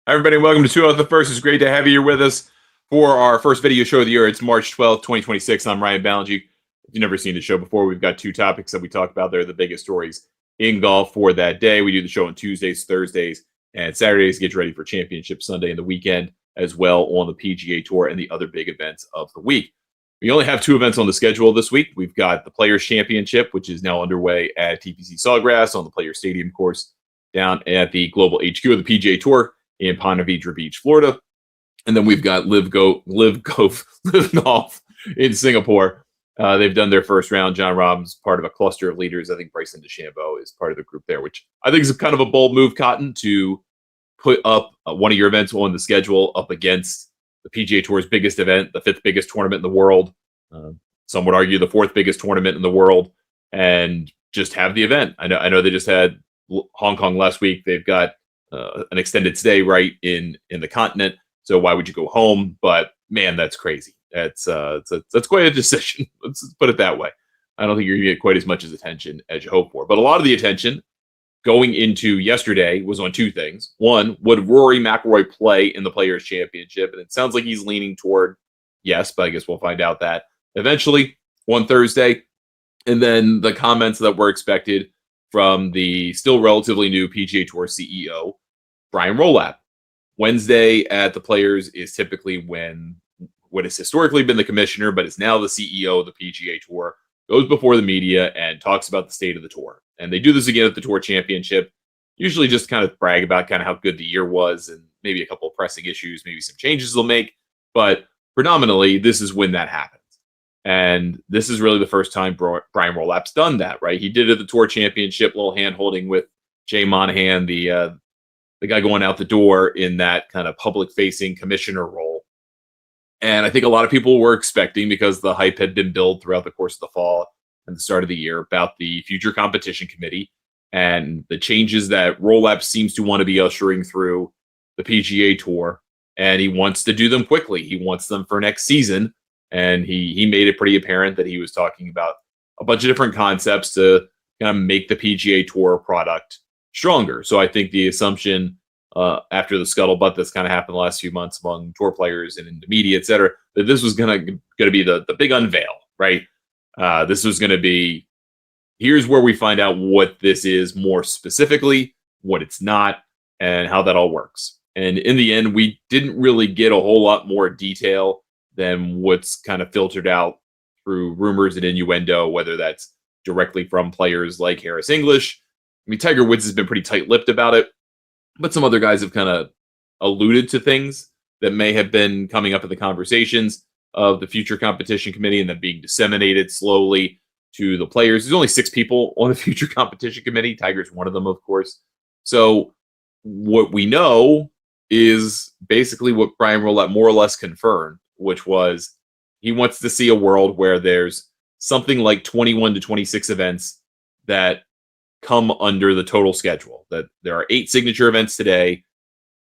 Hi, everybody, and welcome to Two Out the First. It's great to have you here with us for our first video show of the year. It's March 12th, 2026. I'm Ryan Ballingy. If you've never seen the show before, we've got two topics that we talk about. They're the biggest stories in golf for that day. We do the show on Tuesdays, Thursdays, and Saturdays. Get you ready for Championship Sunday and the weekend, as well on the PGA Tour and the other big events of the week. We only have two events on the schedule this week. We've got the Players Championship, which is now underway at TPC Sawgrass on the Players Stadium course down at the Global HQ of the PGA Tour in Ponte Vedra Beach, Florida. And then we've got Live Golf in Singapore. They've done their first round. John Rahm's part of a cluster of leaders. I think Bryson DeChambeau is part of the group there, which I think is kind of a bold move, Cotton, to put up one of your events on the schedule up against the PGA Tour's biggest event, the fifth biggest tournament in the world. Some would argue the fourth biggest tournament in the world, and just have the event. I know they just had Hong Kong last week. They've got an extended stay right in the continent. So why would you go home? But man, that's crazy. That's quite a decision. Let's put it that way. I don't think you're going to get quite as much attention as you hope for. But a lot of the attention going into yesterday was on two things. One, would Rory McIlroy play in the Players Championship? And it sounds like he's leaning toward yes, but I guess we'll find out that eventually on Thursday. And then the comments that were expected from the still relatively new PGA Tour CEO, Brian Rolapp. Wednesday at the Players is typically when what has historically been the commissioner, but is now the CEO of the PGA Tour, goes before the media and talks about the state of the tour. And they do this again at the Tour Championship, usually just kind of brag about kind of how good the year was and maybe a couple of pressing issues, maybe some changes they'll make. But predominantly, this is when that happens. And this is really the first time Brian Rolapp's done that, right? He did it at the Tour Championship, little hand-holding with Jay Monahan, the guy going out the door in that kind of public-facing commissioner role. And I think a lot of people were expecting, because the hype had been built throughout the course of the fall and the start of the year, about the future competition committee and the changes that Rolapp seems to want to be ushering through the PGA Tour. And he wants to do them quickly. He wants them for next season. And he made it pretty apparent that he was talking about a bunch of different concepts to kind of make the PGA Tour product stronger. So I think the assumption after the scuttlebutt that's kind of happened the last few months among tour players and in the media, et cetera, that this was going to be the big unveil, right? This was going to be, here's where we find out what this is more specifically, what it's not, and how that all works. And in the end, we didn't really get a whole lot more detail than what's kind of filtered out through rumors and innuendo, whether that's directly from players like Harris English. I mean, Tiger Woods has been pretty tight-lipped about it, but some other guys have kind of alluded to things that may have been coming up in the conversations of the future competition committee and then being disseminated slowly to the players. There's only 6 people on the future competition committee. Tiger's one of them, of course. So what we know is basically what Brian Rolapp more or less confirmed, which was he wants to see a world where there's something like 21 to 26 events that come under the total schedule, that there are 8 signature events today,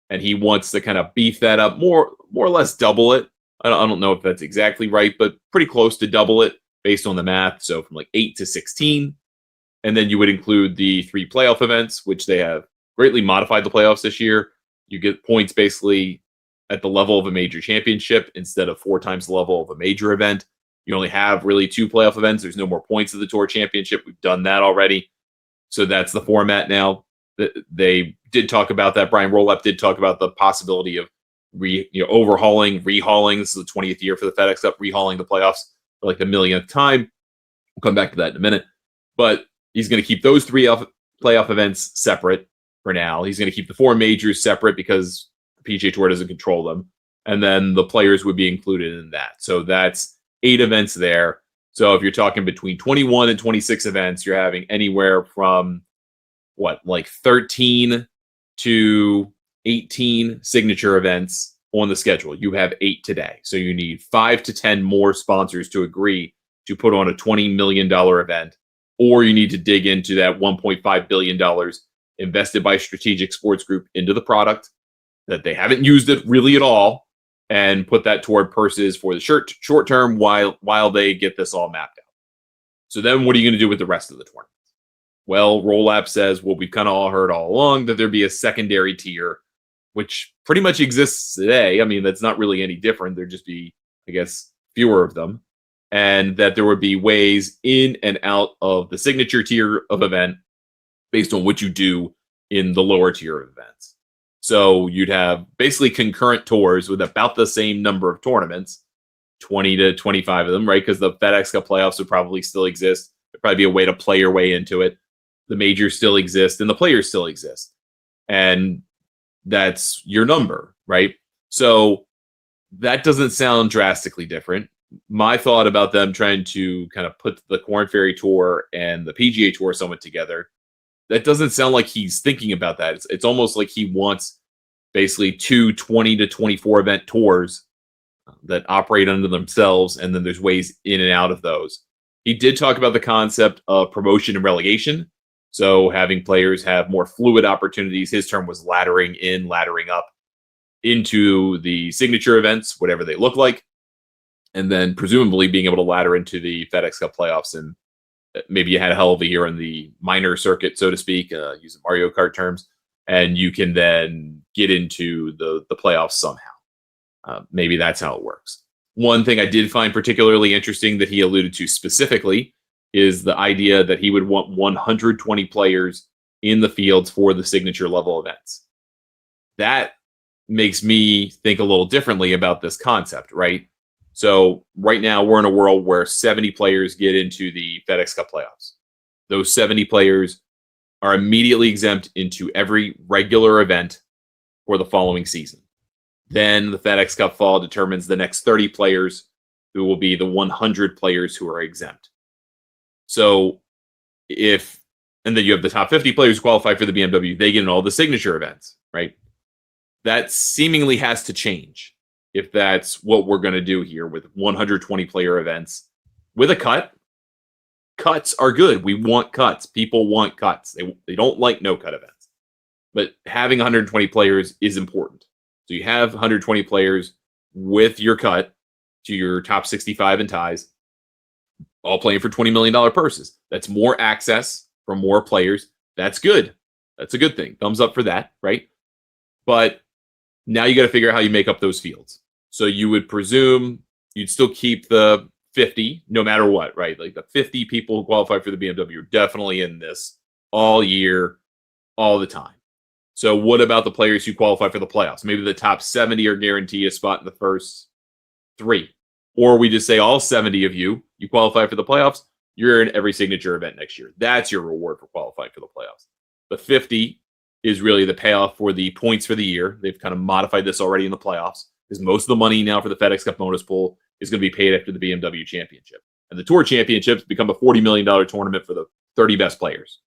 and he wants to kind of beef that up, more or less double it. I don't know if that's exactly right, but pretty close to double it based on the math. So from like 8 to 16. And then you would include the 3 playoff events, which they have greatly modified the playoffs this year. You get points basically at the level of a major championship instead of 4 times the level of a major event. You only have really 2 playoff events. There's no more points at the Tour Championship. We've done that already. So that's the format now. They did talk about that. Brian Rolapp did talk about the possibility of overhauling, rehauling. This is the 20th year for the FedEx Cup, rehauling the playoffs for like the millionth time. We'll come back to that in a minute. But he's going to keep those 3 playoff events separate for now. He's going to keep the 4 majors separate because the PGA Tour doesn't control them. And then the players would be included in that. So that's 8 events there. So if you're talking between 21 and 26 events, you're having anywhere from 13 to 18 signature events on the schedule. You have 8 today. So you need 5 to 10 more sponsors to agree to put on a $20 million event, or you need to dig into that $1.5 billion invested by Strategic Sports Group into the product that they haven't used it really at all, and put that toward purses for the short term while they get this all mapped out. So then what are you going to do with the rest of the tournament? Well, Rolapp says what we've kind of all heard all along, that there'd be a secondary tier which pretty much exists today. I mean, that's not really any different. There'd just be, I guess, fewer of them. And that there would be ways in and out of the signature tier of event based on what you do in the lower tier of events. So you'd have basically concurrent tours with about the same number of tournaments, 20 to 25 of them, right? Because the FedEx Cup playoffs would probably still exist. There'd probably be a way to play your way into it. The majors still exist and the players still exist. And that's your number, right? So that doesn't sound drastically different. My thought about them trying to kind of put the Korn Ferry Tour and the PGA Tour somewhat together, that doesn't sound like he's thinking about that. It's almost like he wants basically two 20 to 24 event tours that operate under themselves, and then there's ways in and out of those. He did talk about the concept of promotion and relegation, so having players have more fluid opportunities. His term was laddering in, laddering up into the signature events, whatever they look like, and then presumably being able to ladder into the FedEx Cup playoffs. And maybe you had a hell of a year on the minor circuit, so to speak, using Mario Kart terms, and you can then get into the playoffs somehow. Maybe that's how it works. One thing I did find particularly interesting that he alluded to specifically is the idea that he would want 120 players in the fields for the signature level events. That makes me think a little differently about this concept, right? So right now we're in a world where 70 players get into the FedEx Cup playoffs. Those 70 players are immediately exempt into every regular event for the following season. Then the FedEx Cup Fall determines the next 30 players who will be the 100 players who are exempt. So and then you have the top 50 players who qualify for the BMW, they get in all the signature events, right? That seemingly has to change if that's what we're going to do here with 120 player events with a cut. Cuts are good. We want cuts. People want cuts. They don't like no cut events. But having 120 players is important. So you have 120 players with your cut to your top 65 in ties, all playing for $20 million purses. That's more access for more players. That's good. That's a good thing. Thumbs up for that, right? But now you got to figure out how you make up those fields. So you would presume you'd still keep the 50 no matter what, right? Like the 50 people who qualify for the BMW are definitely in this all year, all the time. So what about the players who qualify for the playoffs? Maybe the top 70 are guaranteed a spot in the first 3. Or we just say all 70 of you qualify for the playoffs, you're in every signature event next year. That's your reward for qualifying for the playoffs. The 50 is really the payoff for the points for the year. They've kind of modified this already in the playoffs because most of the money now for the FedEx Cup bonus pool is going to be paid after the BMW Championship. And the Tour Championships become a $40 million tournament for the 30 best players.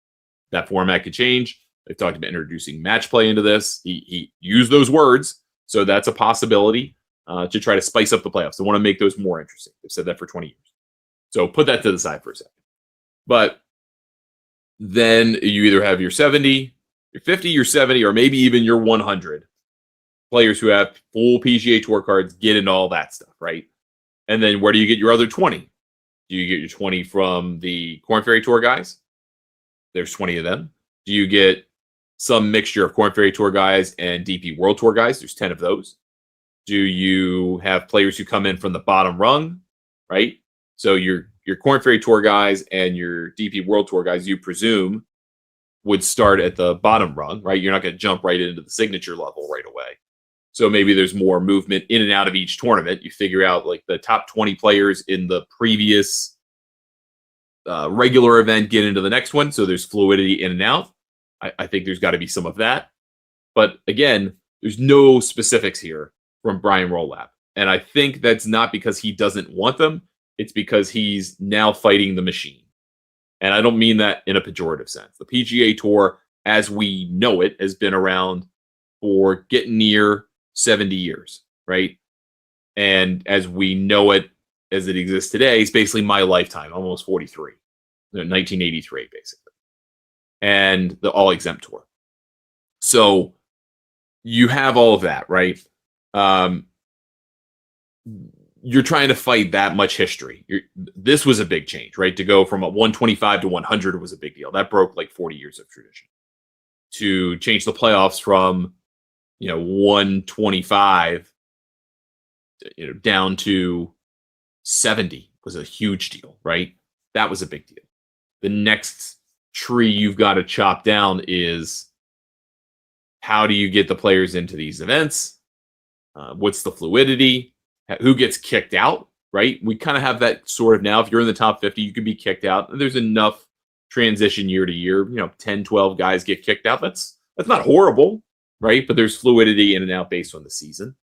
That format could change. They've talked about introducing match play into this. He used those words, so that's a possibility to try to spice up the playoffs. They want to make those more interesting. They've said that for 20 years. So put that to the side for a second. But then you either have your 70, your 50, your 70, or maybe even your 100 players who have full PGA Tour cards get into all that stuff, right? And then where do you get your other 20? Do you get your 20 from the Korn Ferry Tour guys? There's 20 of them. Do you get some mixture of Korn Ferry Tour guys and DP World Tour guys? There's 10 of those. Do you have players who come in from the bottom rung, right? So your Korn Ferry Tour guys and your DP World Tour guys, you presume, would start at the bottom rung, right? You're not going to jump right into the signature level right away. So maybe there's more movement in and out of each tournament. You figure out like the top 20 players in the previous regular event get into the next one. So there's fluidity in and out. I think there's got to be some of that. But again, there's no specifics here from Brian Rolapp. And I think that's not because he doesn't want them. It's because he's now fighting the machine. And I don't mean that in a pejorative sense. The PGA Tour, as we know it, has been around for getting near 70 years, right? And as we know it, as it exists today, it's basically my lifetime, almost 43, 1983, basically. And the all-exempt tour. So you have all of that, right? You're trying to fight that much history. This was a big change, right? To go from a 125 to 100 was a big deal. That broke like 40 years of tradition. To change the playoffs from 125, down to 70 was a huge deal, right? That was a big deal. The next tree you've got to chop down is, how do you get the players into these events? What's the fluidity? Who gets kicked out, right? We kind of have that sort of now. If you're in the top 50, you can be kicked out. There's enough transition year to year. 10, 12 guys get kicked out. That's not horrible, right? But there's fluidity in and out based on the season.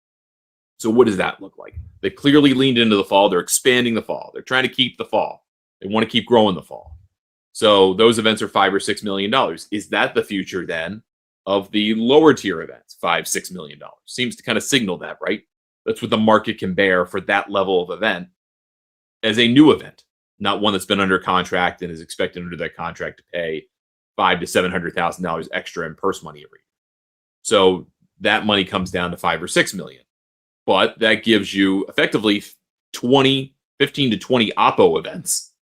So what does that look like? They clearly leaned into the fall. They're expanding the fall. They're trying to keep the fall. They want to keep growing the fall. So those events are $5 or $6 million. Is that the future then of the lower tier events? $5-6 million seems to kind of signal that, right? That's what the market can bear for that level of event as a new event, not one that's been under contract and is expected under that contract to pay $500,000 to $700,000 extra in purse money every year. So that money comes down to $5 or $6 million. But that gives you effectively 15 to 20 Oppo events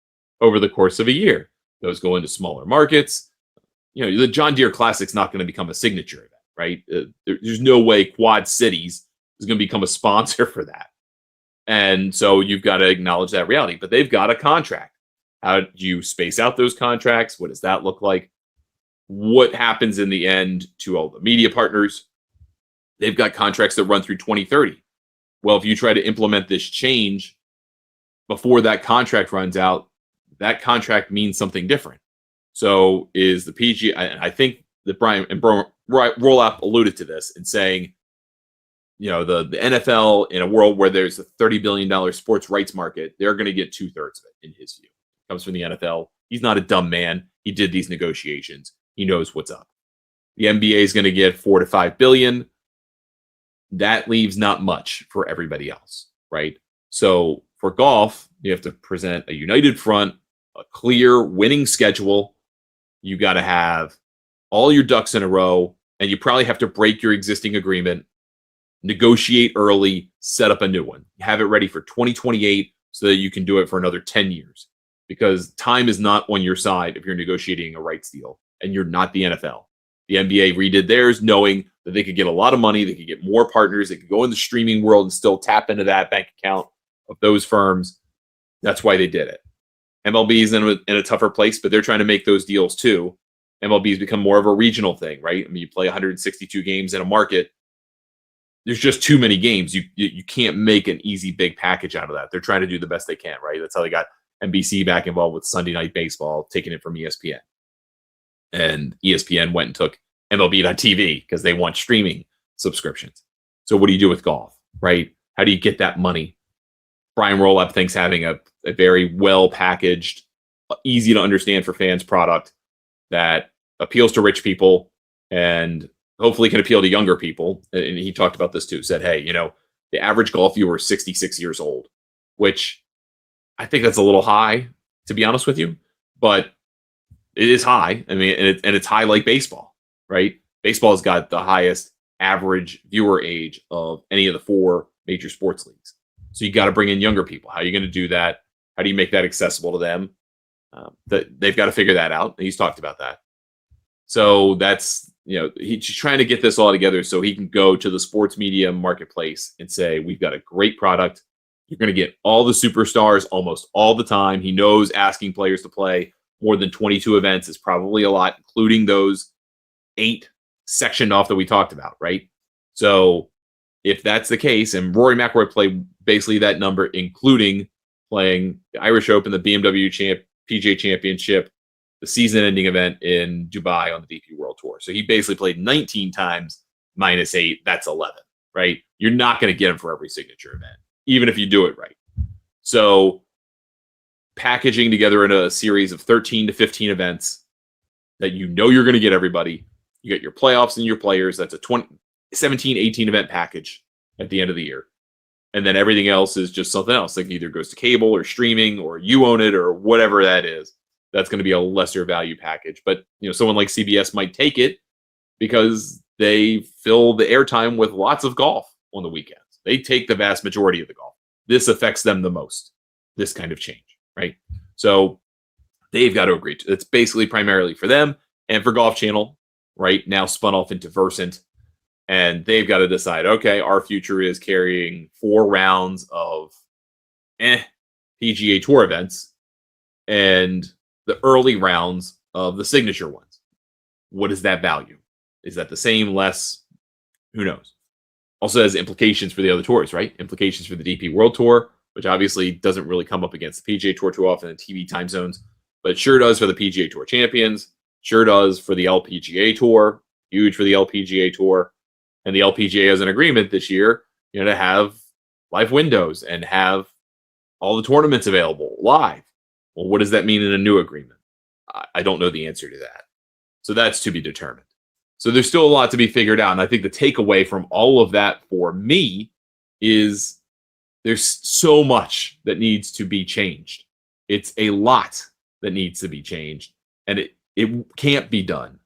over the course of a year. Those go into smaller markets. The John Deere Classic's not going to become a signature event, right? There's no way Quad Cities is going to become a sponsor for that. And so you've got to acknowledge that reality. But they've got a contract. How do you space out those contracts? What does that look like? What happens in the end to all the media partners? They've got contracts that run through 2030. Well, if you try to implement this change before that contract runs out, that contract means something different. So is the PGA, I think that Brian and Rolapp alluded to this in saying, the NFL, in a world where there's a $30 billion sports rights market, they're going to get 2/3 of it, in his view. It comes from the NFL. He's not a dumb man. He did these negotiations. He knows what's up. The NBA is going to get $4 to $5 billion. That leaves not much for everybody else, right? So for golf, you have to present a united front, a clear winning schedule. You got to have all your ducks in a row, and you probably have to break your existing agreement, negotiate early, set up a new one. Have it ready for 2028 so that you can do it for another 10 years, because time is not on your side if you're negotiating a rights deal and you're not the NFL. The NBA redid theirs knowing that they could get a lot of money, they could get more partners, they could go in the streaming world and still tap into that bank account of those firms. That's why they did it. MLB is in a tougher place, but they're trying to make those deals too. MLB has become more of a regional thing, right? I mean, you play 162 games in a market. There's just too many games. You can't make an easy big package out of that. They're trying to do the best they can, right? That's how they got NBC back involved with Sunday Night Baseball, taking it from ESPN. And ESPN went and took MLB.TV because they want streaming subscriptions. So what do you do with golf, right? How do you get that money? Brian Rolapp thinks having a very well-packaged, easy to understand for fans product that appeals to rich people and hopefully can appeal to younger people. And he talked about this too, said, hey, the average golf viewer is 66 years old, which I think that's a little high, to be honest with you, but it is high. I mean, and it's high like baseball, right? Baseball's got the highest average viewer age of any of the 4 major sports leagues. So you got to bring in younger people. How are you going to do that? How do you make that accessible to them? They've got to figure that out. He's talked about that. So that's, he's trying to get this all together so he can go to the sports media marketplace and say, we've got a great product. You're going to get all the superstars almost all the time. He knows asking players to play more than 22 events is probably a lot, including those 8 sectioned off that we talked about, right? So if that's the case, and Rory McIlroy played basically that number, including playing the Irish Open, the BMW PGA Championship, the season-ending event in Dubai on the DP World Tour. So he basically played 19 times minus 8. That's 11, right? You're not going to get him for every signature event, even if you do it right. So packaging together in a series of 13 to 15 events that you're going to get everybody. You get your playoffs and your players. That's a 17, 18 event package at the end of the year. And then everything else is just something else. Like either goes to cable or streaming or you own it or whatever that is. That's going to be a lesser value package. But someone like CBS might take it because they fill the airtime with lots of golf on the weekends. They take the vast majority of the golf. This affects them the most, this kind of change, right? So they've got to agree to it. It's basically primarily for them and for Golf Channel, right? Now spun off into Versant. And they've got to decide, okay, our future is carrying 4 rounds of PGA Tour events and the early rounds of the signature ones. What is that value? Is that the same, less? Who knows? Also has implications for the other tours, right? Implications for the DP World Tour, which obviously doesn't really come up against the PGA Tour too often in TV time zones, but it sure does for the PGA Tour champions, sure does for the LPGA Tour, huge for the LPGA Tour. And the LPGA has an agreement this year, to have live windows and have all the tournaments available live. Well, what does that mean in a new agreement? I don't know the answer to that. So that's to be determined. So there's still a lot to be figured out. And I think the takeaway from all of that for me is there's so much that needs to be changed. It's a lot that needs to be changed. And it can't be done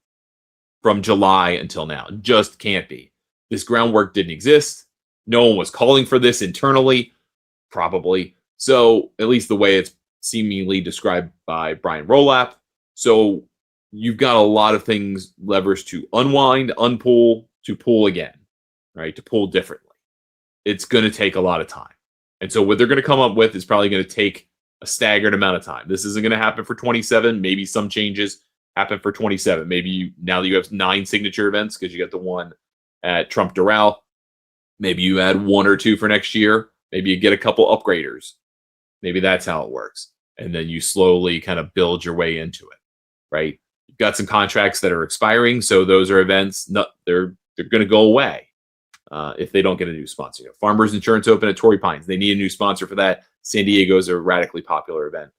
from July until now. It just can't be. This groundwork didn't exist. No one was calling for this internally, probably. So at least the way it's seemingly described by Brian Rolapp. So you've got a lot of things, levers to unwind, unpull, to pull again, right? To pull differently. It's going to take a lot of time. And so what they're going to come up with is probably going to take a staggered amount of time. This isn't going to happen for 27. Maybe some changes happen for 27. Maybe now that you have 9 signature events, because you got the one at Trump Doral, maybe you add 1 or 2 for next year. Maybe you get a couple upgraders. Maybe that's how it works. And then you slowly kind of build your way into it, right? You've got some contracts that are expiring. So those are events, they're going to go away if they don't get a new sponsor. Farmers Insurance Open at Torrey Pines, they need a new sponsor for that. San Diego is a radically popular event.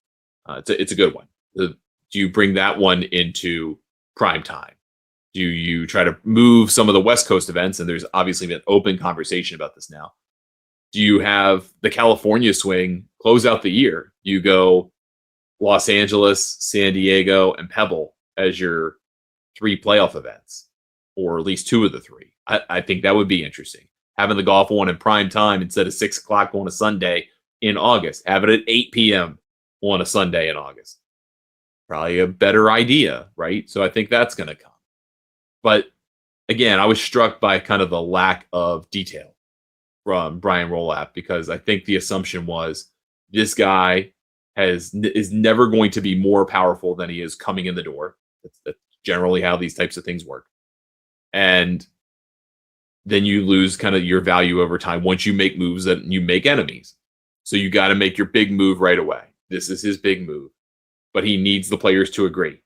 It's a good one. Do you bring that one into prime time? Do you try to move some of the West Coast events? And there's obviously been open conversation about this now. Do you have the California swing close out the year? You go Los Angeles, San Diego, and Pebble as your 3 playoff events, or at least 2 of the 3. I think that would be interesting. Having the golf one in prime time instead of 6 o'clock on a Sunday in August. Have it at 8 p.m. on a Sunday in August. Probably a better idea, right? So I think that's going to come. But again, I was struck by kind of the lack of detail from Brian Rolapp, because I think the assumption was this guy is never going to be more powerful than he is coming in the door. That's generally how these types of things work. And then you lose kind of your value over time once you make moves that you make enemies. So you got to make your big move right away. This is his big move. But he needs the players to agree.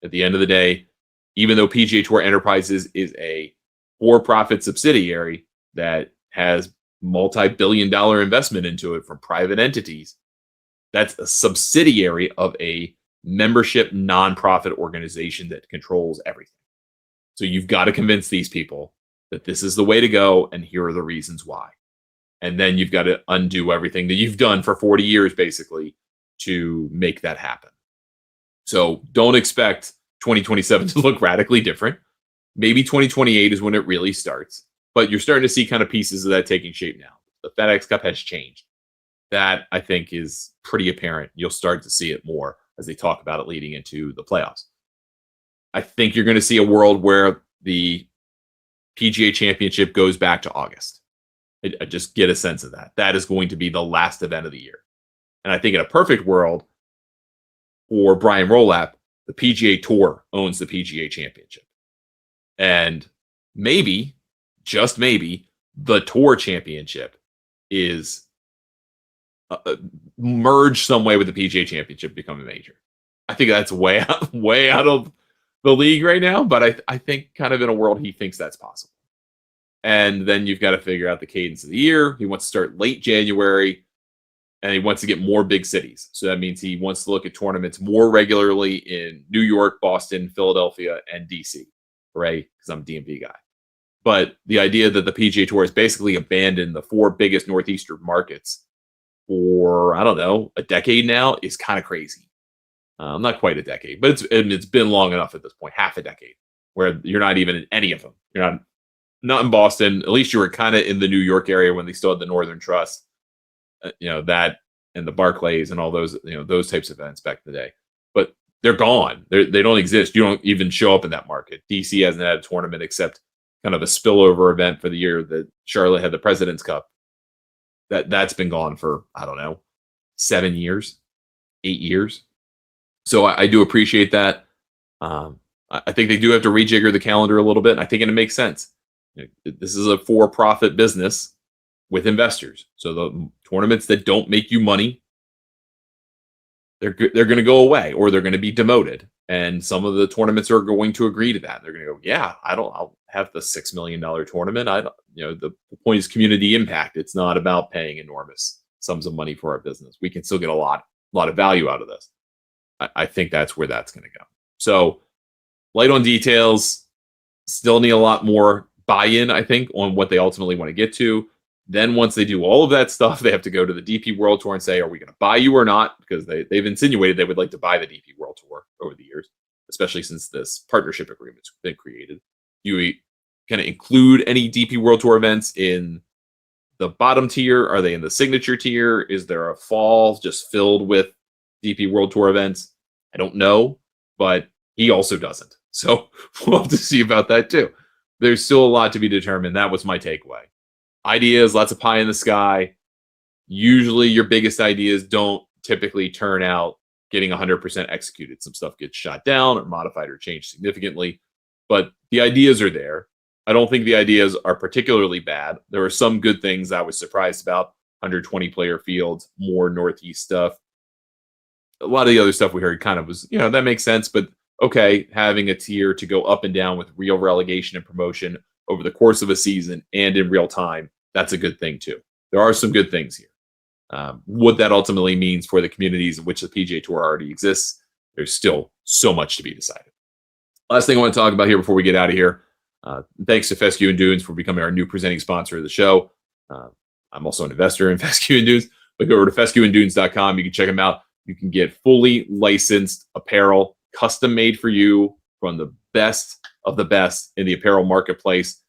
At the end of the day, even though PGA Tour Enterprises is a for-profit subsidiary that has multi-billion-dollar investment into it from private entities, that's a subsidiary of a membership nonprofit organization that controls everything. So you've got to convince these people that this is the way to go, and here are the reasons why. And then you've got to undo everything that you've done for 40 years, basically, to make that happen. So don't expect 2027 to look radically different. Maybe 2028 is when it really starts. But you're starting to see kind of pieces of that taking shape now. The FedEx Cup has changed. That, I think, is pretty apparent. You'll start to see it more as they talk about it leading into the playoffs. I think you're going to see a world where the PGA Championship goes back to August. I just get a sense of that. That is going to be the last event of the year. And I think in a perfect world for Brian Rolapp, the PGA Tour owns the PGA Championship. And maybe, just maybe, the Tour Championship is merged some way with the PGA Championship, become a major. I think that's way out of the league right now, but I think kind of in a world he thinks that's possible. And then you've got to figure out the cadence of the year. He wants to start late January, and he wants to get more big cities. So that means he wants to look at tournaments more regularly in New York, Boston, Philadelphia, and DC, right? Because I'm a DMV guy. But the idea that the PGA Tour has basically abandoned the 4 biggest Northeastern markets for, I don't know, a decade now is kind of crazy. Not quite a decade, but it's been long enough at this point, half a decade, where you're not even in any of them. You're not in Boston. At least you were kind of in the New York area when they still had the Northern Trust, that and the Barclays and all those, those types of events back in the day. But they're gone. They don't exist. You don't even show up in that market. DC hasn't had a tournament except kind of a spillover event for the year that Charlotte had the President's Cup. That's been gone for, I don't know, 7 years, 8 years. So I do appreciate that. I think they do have to rejigger the calendar a little bit. And I think it makes sense. This is a for-profit business with investors. So the tournaments that don't make you money, they're going to go away, or they're going to be demoted. And some of the tournaments are going to agree to that. They're going to go, yeah, I'll have the $6 million tournament. The point is community impact. It's not about paying enormous sums of money for our business. We can still get a lot of value out of this. I think that's where that's going to go. So light on details, still need a lot more buy-in, I think, on what they ultimately want to get to. Then once they do all of that stuff, they have to go to the DP World Tour and say, are we going to buy you or not? Because they've insinuated they would like to buy the DP World Tour over the years, especially since this partnership agreement's been created. You kind of include any DP World Tour events in the bottom tier? Are they in the signature tier? Is there a fall just filled with DP World Tour events? I don't know, but he also doesn't. So we'll have to see about that too. There's still a lot to be determined. That was my takeaway. Ideas, lots of pie in the sky. Usually your biggest ideas don't typically turn out getting 100% executed. Some stuff gets shot down or modified or changed significantly, but the ideas are there. I don't think the ideas are particularly bad. There were some good things I was surprised about. 120 player fields, more Northeast stuff. A lot of the other stuff we heard kind of was, that makes sense, but okay, having a tier to go up and down with real relegation and promotion over the course of a season and in real time, that's a good thing too. There are some good things here. What that ultimately means for the communities in which the PGA Tour already exists, there's still so much to be decided. Last thing I want to talk about here before we get out of here, thanks to Fescue and Dunes for becoming our new presenting sponsor of the show. I'm also an investor in Fescue and Dunes, but go over to fescueanddunes.com. You can check them out. You can get fully licensed apparel, custom made for you from the best of the best in the apparel marketplace.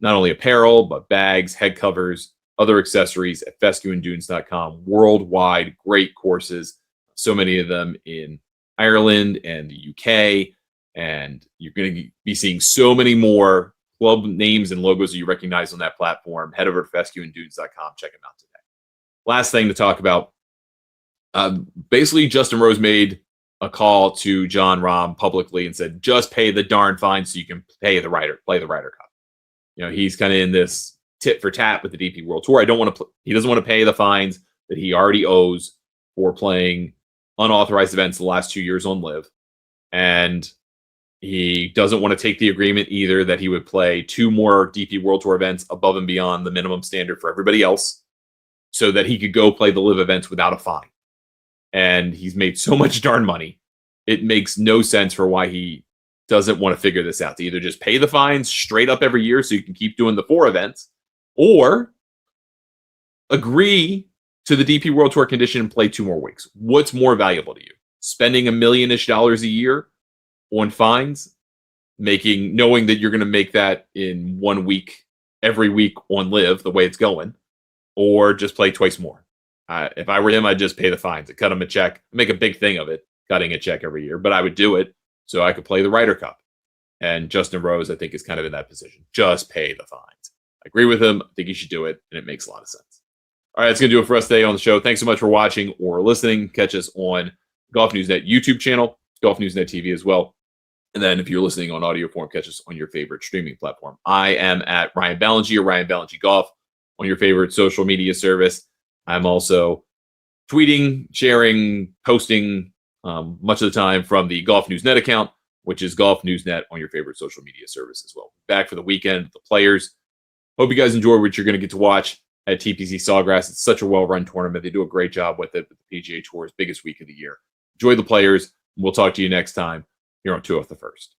Not only apparel, but bags, head covers, other accessories at fescueanddunes.com. Worldwide, great courses. So many of them in Ireland and the UK. And you're going to be seeing so many more club names and logos that you recognize on that platform. Head over to fescueanddunes.com. Check them out today. Last thing to talk about. Basically, Justin Rose made a call to Jon Rahm publicly and said, just pay the darn fine so you can play the Ryder Cup. He's kind of in this tit for tat with the DP World Tour. He doesn't want to pay the fines that he already owes for playing unauthorized events the last 2 years on LIV. And he doesn't want to take the agreement either that he would play 2 more DP World Tour events above and beyond the minimum standard for everybody else so that he could go play the LIV events without a fine. And he's made so much darn money. It makes no sense for why he doesn't want to figure this out. To either just pay the fines straight up every year so you can keep doing the 4 events, or agree to the DP World Tour condition and play 2 more weeks. What's more valuable to you? Spending $1 million-ish a year on fines, knowing that you're going to make that in 1 week, every week on LIV the way it's going, or just play twice more. If I were him, I'd just pay the fines. I'd cut him a check, make a big thing of it, cutting a check every year. But I would do it so I could play the Ryder Cup. And Justin Rose, I think, is kind of in that position. Just pay the fines. I agree with him. I think he should do it, and it makes a lot of sense. All right, that's going to do it for us today on the show. Thanks so much for watching or listening. Catch us on Golf News Net YouTube channel, Golf News Net TV as well. And then if you're listening on audio form, catch us on your favorite streaming platform. I am at Ryan Ballingy or Ryan Ballingy Golf on your favorite social media service. I'm also tweeting, sharing, posting much of the time from the Golf News Net account, which is Golf News Net on your favorite social media service as well. Back for the weekend, the Players. Hope you guys enjoy what you're going to get to watch at TPC Sawgrass. It's such a well-run tournament. They do a great job with it, with the PGA Tour's biggest week of the year. Enjoy the Players. We'll talk to you next time here on 2 Off the First.